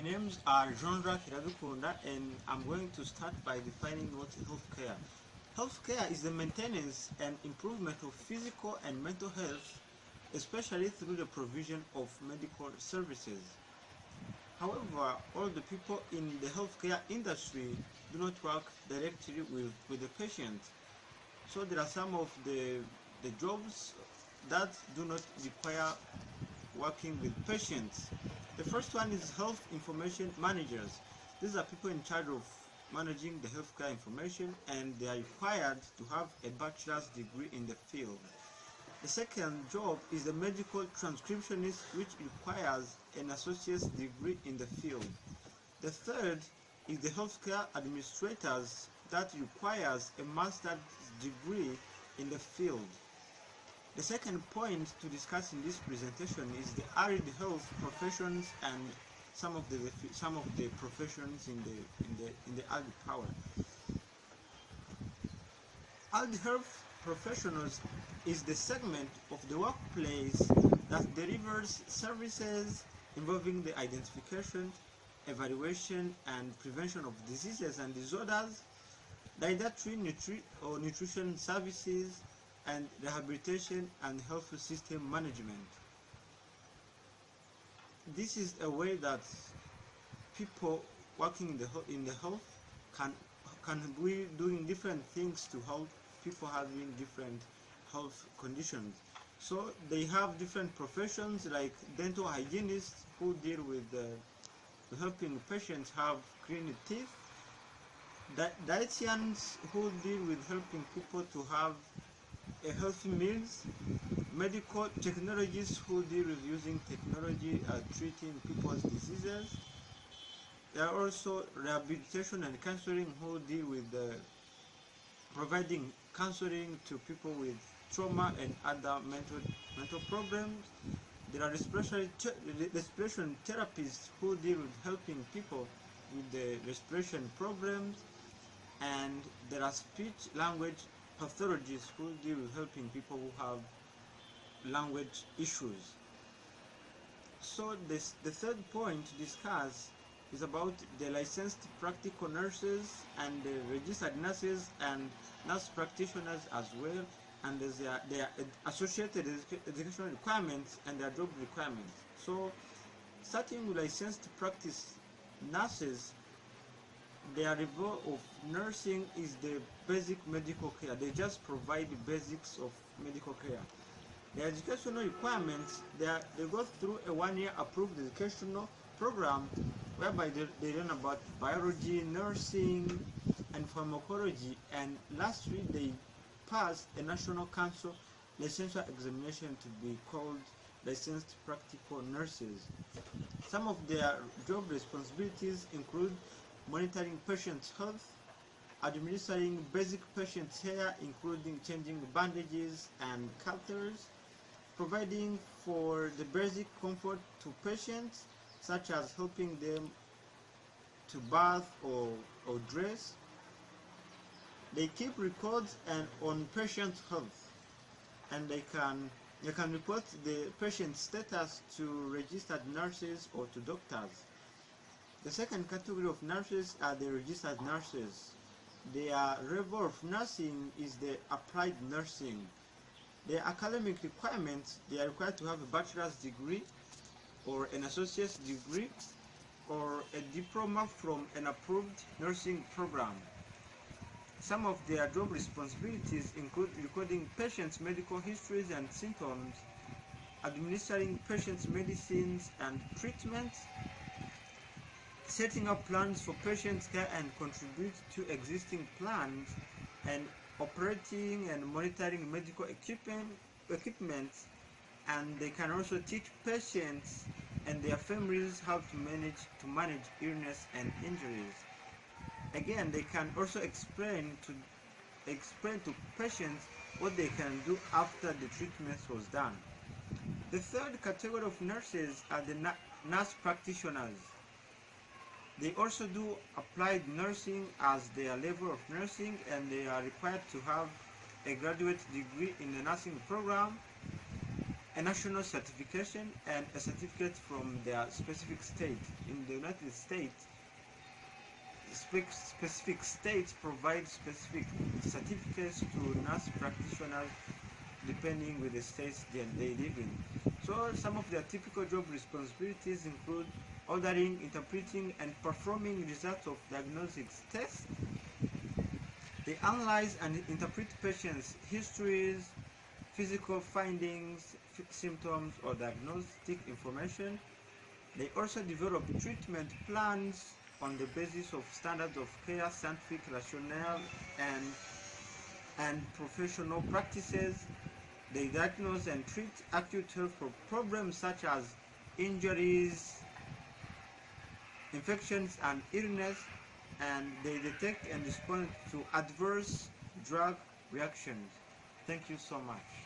names are Jacques Iradukunda, and I'm going to start by defining what is healthcare. Healthcare is the maintenance and improvement of physical and mental health, especially through the provision of medical services. However, all the people in the healthcare industry do not work directly with the patient. So there are some of the jobs that do not require working with patients. The first one is health information managers. These are people in charge of managing the healthcare information, and they are required to have a bachelor's degree in the field. The second job is the medical transcriptionist, which requires an associate's degree in the field. The third is the healthcare administrators, that requires a master's degree in the field. The second point to discuss in this presentation is the allied health professions and some of the professions in the allied power. Allied health professionals is the segment of the workplace that delivers services involving the identification, evaluation, and prevention of diseases and disorders, dietary or nutrition services, and rehabilitation and health system management. This is a way that people working in the health can be doing different things to help people having different health conditions. So they have different professions like dental hygienists, who deal with helping patients have clean teeth, dietitians, who deal with helping people to have a healthy meals, medical technologists, who deal with using technology treating people's diseases. There are also rehabilitation and counseling, who deal with providing counseling to people with trauma and other mental problems. There are respiration therapists, who deal with helping people with the respiration problems, and there are speech language pathologists, who deal with helping people who have language issues. So the third point to discuss is about the licensed practical nurses and the registered nurses and nurse practitioners as well, and their associated educational requirements and their job requirements. So starting with licensed practice nurses, their level of nursing is the basic medical care. They just provide the basics of medical care. The educational requirements, they go through a 1-year approved educational program whereby they learn about biology, nursing, and pharmacology, and lastly they pass a national council licensure examination to be called licensed practical nurses. Some of their job responsibilities include monitoring patients' health, administering basic patient care including changing bandages and catheters, providing for the basic comfort to patients, such as helping them to bath or dress. They keep records on patient health, and they can report the patient status to registered nurses or to doctors. The second category of nurses are the registered nurses. Their level of nursing is the applied nursing. Their academic requirements, they are required to have a bachelor's degree or an associate's degree or a diploma from an approved nursing program. Some of their job responsibilities include recording patients' medical histories and symptoms, administering patients' medicines and treatments, setting up plans for patient care and contribute to existing plans, and operating and monitoring medical equipment, and they can also teach patients and their families how to manage illness and injuries. Again, they can also explain to patients what they can do after the treatment was done. The third category of nurses are the nurse practitioners. They also do applied nursing as their level of nursing, and they are required to have a graduate degree in the nursing program, a national certification and a certificate from their specific state. In the United States, specific states provide specific certificates to nurse practitioners depending with the states they live in. So some of their typical job responsibilities include ordering, interpreting, and performing results of diagnostics tests. They analyze and interpret patients' histories, physical findings, symptoms, or diagnostic information. They also develop treatment plans on the basis of standards of care, scientific rationale, and professional practices. They diagnose and treat acute health problems such as injuries, infections, and illness, and they detect and respond to adverse drug reactions. Thank you so much.